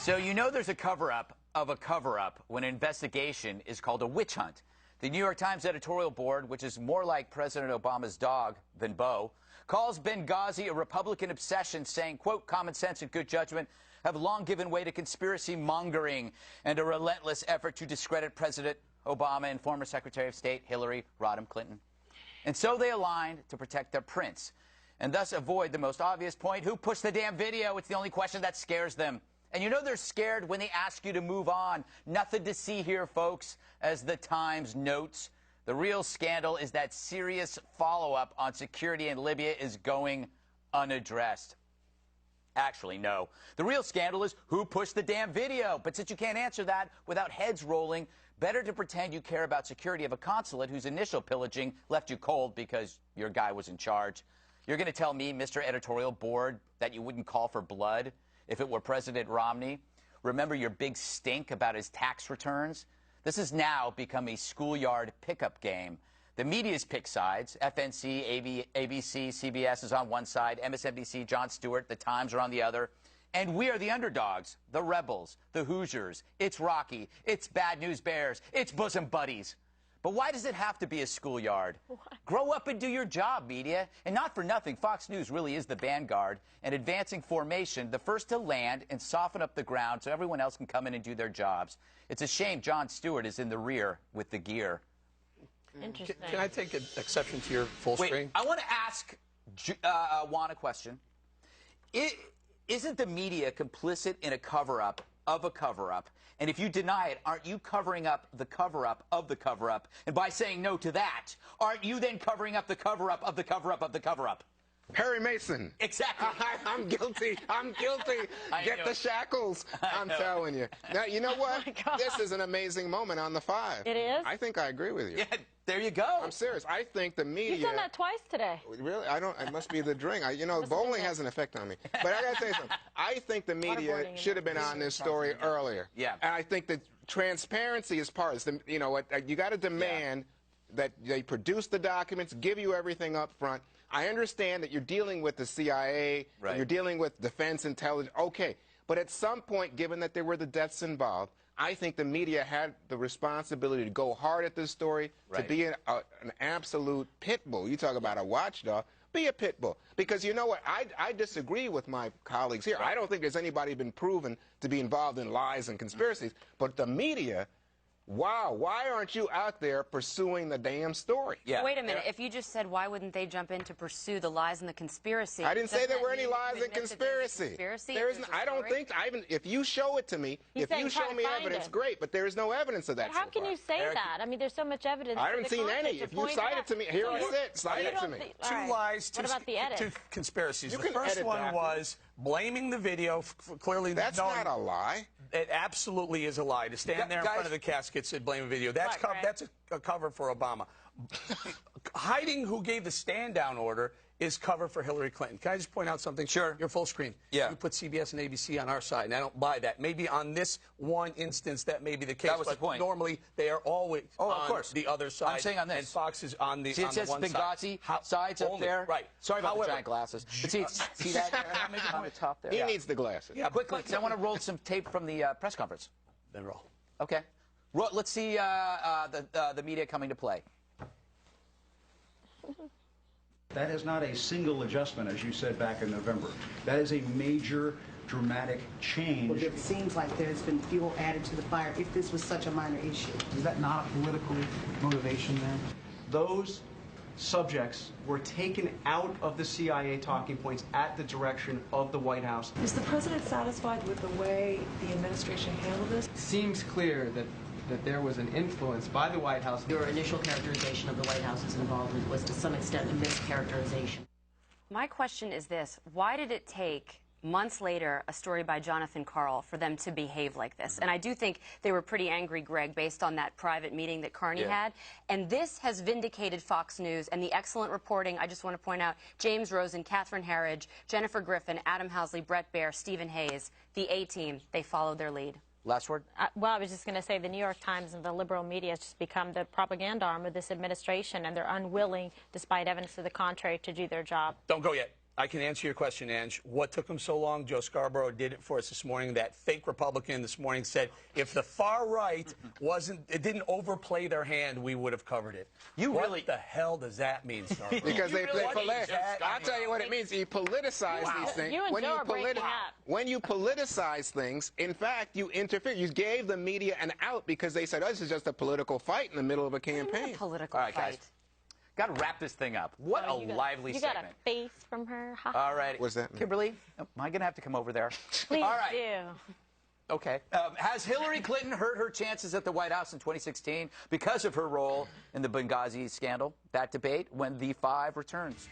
So you know there's a cover-up of a cover-up when an investigation is called a witch hunt. The New York Times editorial board, which is more like President Obama's dog than Bo, calls Benghazi a Republican obsession, saying, quote, common sense and good judgment have long given way to conspiracy mongering and a relentless effort to discredit President Obama and former Secretary of State Hillary Rodham Clinton. And so they aligned to protect their prince and thus avoid the most obvious point: who pushed the damn video? It's the only question that scares them. And you know they're scared when they ask you to move on. Nothing to see here, folks. As the Times notes, the real scandal is that serious follow-up on security in Libya is going unaddressed. Actually, no. The real scandal is who pushed the damn video. But since you can't answer that without heads rolling, better to pretend you care about security of a consulate whose initial pillaging left you cold because your guy was in charge. You're going to tell me, Mr. Editorial Board, that you wouldn't call for blood if it were President Romney? Remember your big stink about his tax returns? This has now become a schoolyard pickup game. The media's pick sides. FNC, ABC, CBS is on one side. MSNBC, Jon Stewart, The Times are on the other. And we are the underdogs, the rebels, the Hoosiers. It's Rocky. It's Bad News Bears. It's bosom buddies. But why does it have to be a schoolyard? What? Grow up and do your job, media. And not for nothing, Fox News really is the vanguard, an advancing formation, the first to land and soften up the ground so everyone else can come in and do their jobs. It's a shame Jon Stewart is in the rear with the gear. Interesting. Can I take an exception to your full screen? I want to ask Juan a question. Isn't the media complicit in a cover-up of a cover-up? And if you deny it, aren't you covering up the cover-up of the cover-up? And by saying no to that, aren't you then covering up the cover-up of the cover-up of the cover-up? Perry Mason. Exactly. I'm guilty. I'm guilty. Get the shackles. I'm telling you. Now, you know what? Oh this is an amazing moment on the 5. It is? I think I agree with you. Yeah, there you go. I'm serious. I think the media... You've done that twice today. Really? I don't... It must be the drink. You know, bowling has an effect on me. But I got to tell you something. I think the media should have been on this story earlier. Yeah. And I think that transparency is part of this. You know, you got to demand that they produce the documents, give you everything up front. I understand that you're dealing with the CIA, and you're dealing with defense intelligence. Okay. But at some point, given that there were the deaths involved, I think the media had the responsibility to go hard at this story, to be an absolute pit bull. You talk about a watchdog. Be a pit bull. Because you know what? I disagree with my colleagues here. I don't think there's anybody been proven to be involved in lies and conspiracies. But the media... Wow, why aren't you out there pursuing the damn story? Yeah. Wait a minute. If you just said why wouldn't they jump in to pursue the lies and the conspiracy? I didn't say there were any lies and conspiracy. There is. I don't think. If you show it to me, if you show me evidence, great. But there is no evidence of that. But how can you say that? I mean, there's so much evidence. I haven't seen any. If you cite it to me, here I sit. Cite it to me. Two lies, two conspiracies. The first one was blaming the video. Clearly, that's not a lie. It absolutely is a lie. To stand there in front of the caskets and blame a video. That's that's a cover for Obama. Hiding who gave the stand-down order is cover for Hillary Clinton. Can I just point out something? Sure. Your full screen. Yeah. You put CBS and ABC on our side, and I don't buy that. Maybe on this one instance that may be the case. That was the point. Normally, they are always on the other side. I'm saying on this. And Fox is on the, see, it says one Benghazi side. sides up there. Right. Sorry about the giant glasses. But see that on the top there? He needs the glasses. Yeah, quickly, because I want to roll some tape from the press conference. Then roll. Okay. Let's see the media coming to play. That is not a single adjustment, as you said back in November. That is a major, dramatic change. Well, it seems like there's been fuel added to the fire if this was such a minor issue. Is that not a political motivation then? Those subjects were taken out of the CIA talking points at the direction of the White House. Is the president satisfied with the way the administration handled this? It seems clear that there was an influence by the White House. Your initial characterization of the White House's involvement was to some extent a mischaracterization. My question is this: why did it take months later a story by Jonathan Karl for them to behave like this? And I do think they were pretty angry, Greg, based on that private meeting that Carney had. And this has vindicated Fox News and the excellent reporting. I just want to point out James Rosen, Catherine Herridge, Jennifer Griffin, Adam Housley, Brett Baer, Stephen Hayes, the A-team. They followed their lead. Last word? Well, I was just going to say the New York Times and the liberal media has just become the propaganda arm of this administration, and they're unwilling, despite evidence to the contrary, to do their job. Don't go yet. I can answer your question, Ange. What took them so long? Joe Scarborough did it for us this morning. That fake Republican this morning said if the far right didn't overplay their hand, we would have covered it. What the hell does that mean, Scarborough? Because I'll tell you what it means. You politicize these things. You and Joe are breaking up. When you politicize things, in fact, you interfere. You gave the media an out because they said, oh, this is just a political fight in the middle of a campaign. A political fight. Guys. Got to wrap this thing up. What a lively segment. You got a face from her. All right. What's that mean? Kimberly, am I going to have to come over there? Please All right. do. Okay. Has Hillary Clinton hurt her chances at the White House in 2016 because of her role in the Benghazi scandal? That debate when the 5 returns.